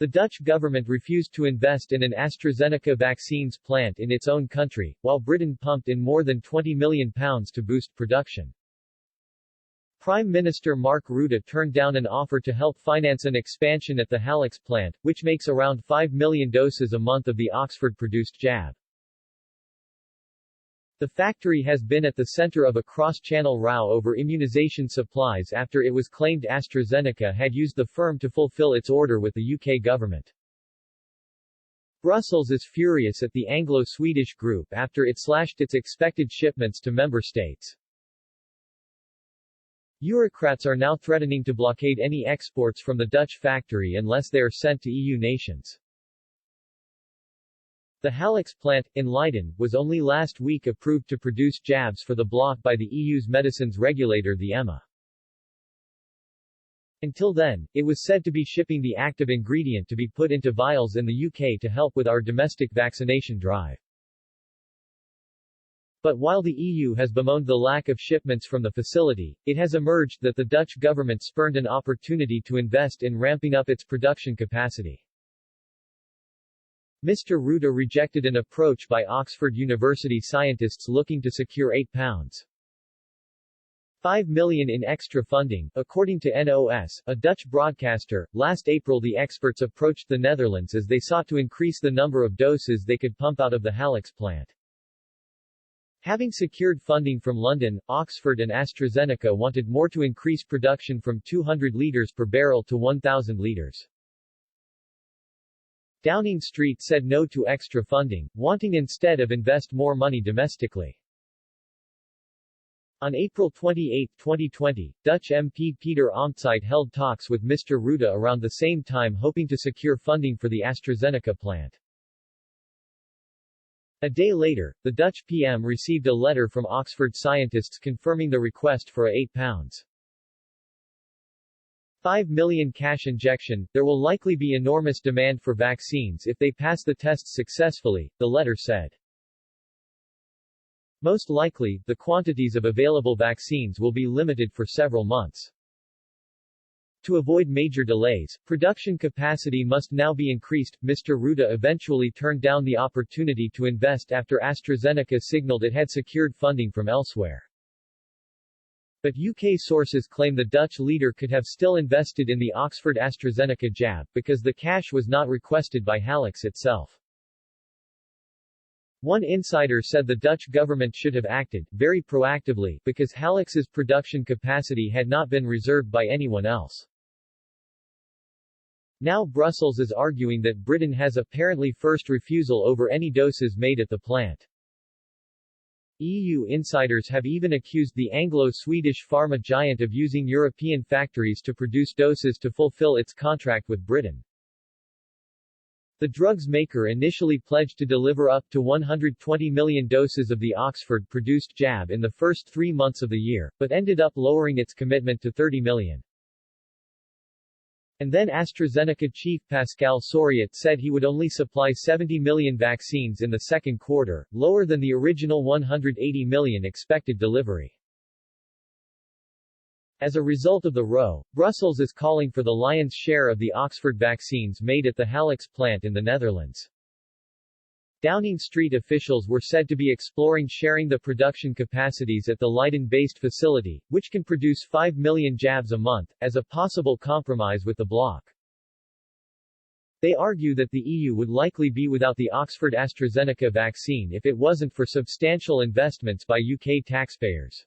The Dutch government refused to invest in an AstraZeneca vaccines plant in its own country, while Britain pumped in more than £20 million to boost production. Prime Minister Mark Rutte turned down an offer to help finance an expansion at the Halex plant, which makes around 5 million doses a month of the Oxford-produced jab. The factory has been at the center of a cross-channel row over immunization supplies after it was claimed AstraZeneca had used the firm to fulfill its order with the UK government. Brussels is furious at the Anglo-Swedish group after it slashed its expected shipments to member states. Bureaucrats are now threatening to blockade any exports from the Dutch factory unless they are sent to EU nations. The Halex plant, in Leiden, was only last week approved to produce jabs for the bloc by the EU's medicines regulator the EMA. Until then, it was said to be shipping the active ingredient to be put into vials in the UK to help with our domestic vaccination drive. But while the EU has bemoaned the lack of shipments from the facility, it has emerged that the Dutch government spurned an opportunity to invest in ramping up its production capacity. Mr. Rutte rejected an approach by Oxford University scientists looking to secure £8.5 million in extra funding, according to NOS, a Dutch broadcaster. Last April the experts approached the Netherlands as they sought to increase the number of doses they could pump out of the Halex plant. Having secured funding from London, Oxford and AstraZeneca wanted more to increase production from 200 litres per barrel to 1,000 litres. Downing Street said no to extra funding, wanting instead of invest more money domestically. On April 28, 2020, Dutch MP Peter Omtzigt held talks with Mr. Rutte around the same time hoping to secure funding for the AstraZeneca plant. A day later, the Dutch PM received a letter from Oxford scientists confirming the request for a £8.5 million cash injection. There will likely be enormous demand for vaccines if they pass the tests successfully, the letter said. Most likely, the quantities of available vaccines will be limited for several months. To avoid major delays, production capacity must now be increased. Mr. Rutte eventually turned down the opportunity to invest after AstraZeneca signaled it had secured funding from elsewhere. But UK sources claim the Dutch leader could have still invested in the Oxford AstraZeneca jab, because the cash was not requested by Halex itself. One insider said the Dutch government should have acted very proactively, because Halex's production capacity had not been reserved by anyone else. Now Brussels is arguing that Britain has apparently first refusal over any doses made at the plant. EU insiders have even accused the Anglo-Swedish pharma giant of using European factories to produce doses to fulfill its contract with Britain. The drugs maker initially pledged to deliver up to 120 million doses of the Oxford-produced jab in the first 3 months of the year, but ended up lowering its commitment to 30 million. And then AstraZeneca chief Pascal Soriot said he would only supply 70 million vaccines in the second quarter, lower than the original 180 million expected delivery. As a result of the row, Brussels is calling for the lion's share of the Oxford vaccines made at the Halex plant in the Netherlands. Downing Street officials were said to be exploring sharing the production capacities at the Leiden-based facility, which can produce 5 million jabs a month, as a possible compromise with the bloc. They argue that the EU would likely be without the Oxford AstraZeneca vaccine if it wasn't for substantial investments by UK taxpayers.